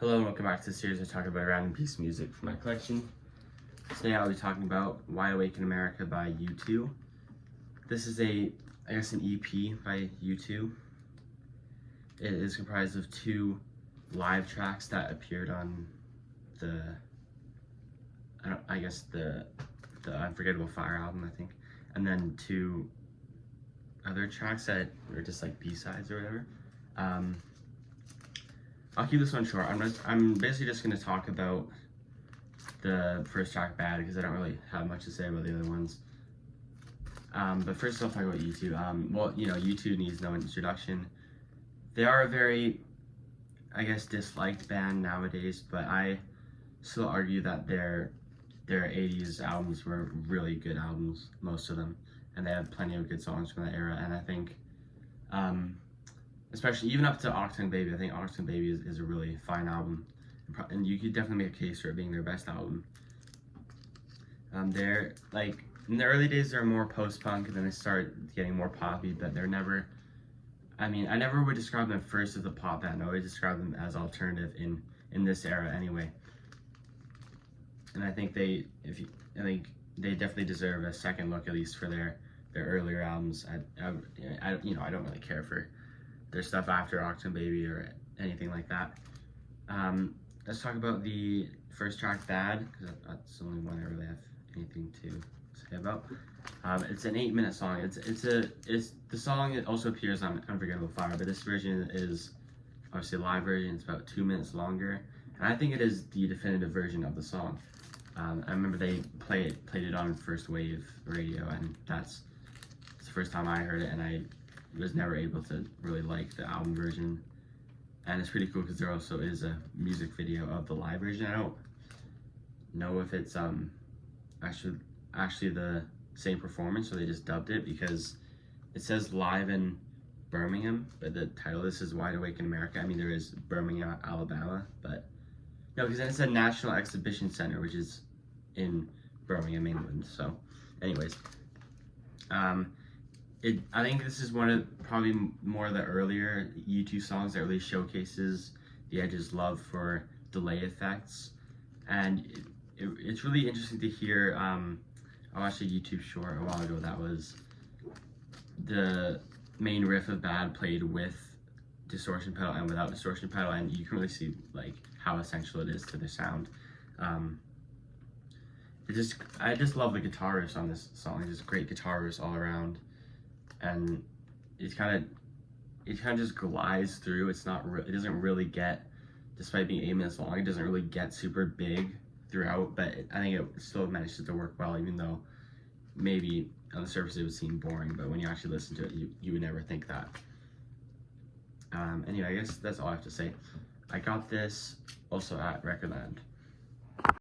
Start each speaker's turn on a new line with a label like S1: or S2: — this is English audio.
S1: Hello and welcome back to the series of talking about random piece of music from my collection. Today I'll be talking about Wide Awake in America by U2. This is an EP by U2. It is comprised of 2 live tracks that appeared on the Unforgettable Fire album, I think, and then 2 other tracks that are just like B-sides or whatever. I'll keep this one short. I'm basically just going to talk about the first track, Bad, because I don't really have much to say about the other ones. But first I'll talk about U2. Well, you know, U2 needs no introduction. They are a very, disliked band nowadays, but I still argue that their 80s albums were really good albums, most of them, and they have plenty of good songs from that era, and I think, especially even up to Achtung Baby, I think Achtung Baby is a really fine album, and you could definitely make a case for it being their best album. They're like, in the early days they're more post-punk, and then they start getting more poppy, but they're never, I never would describe them first as a pop band. I always describe them as alternative in this era anyway. And I think they definitely deserve a second look, at least for their earlier albums. I don't really care for their stuff after Achtung Baby or anything like that. Let's talk about the first track, Bad, because that's the only one I really have anything to say about. It's an 8-minute song. It's the song. It also appears on Unforgettable Fire, but this version is obviously a live version. It's about 2 minutes longer, and I think it is the definitive version of the song. I remember they played it on First Wave radio, and it's the first time I heard it, and I was never able to really like the album version. And it's pretty cool because there also is a music video of the live version. I don't know if it's actually the same performance or they just dubbed it, because it says live in Birmingham, but the title, this is Wide Awake in America. There is Birmingham, Alabama, but no, because then it said National Exhibition Center, which is in Birmingham, England. So anyways, I think this is one of probably more of the earlier U2 songs that really showcases the Edge's love for delay effects, and it's really interesting to hear. I watched a YouTube short a while ago that was the main riff of Bad played with distortion pedal and without distortion pedal, and you can really see like how essential it is to the sound. I just love the guitar riffs on this song. It's just great guitar riffs all around, and it kind of just glides through. It doesn't really get, despite being 8 minutes long, it doesn't really get super big throughout, but I think it still manages to work well, even though maybe on the surface it would seem boring, but when you actually listen to it, you would never think that. Anyway, I guess that's all I have to say. I got this also at Recordland.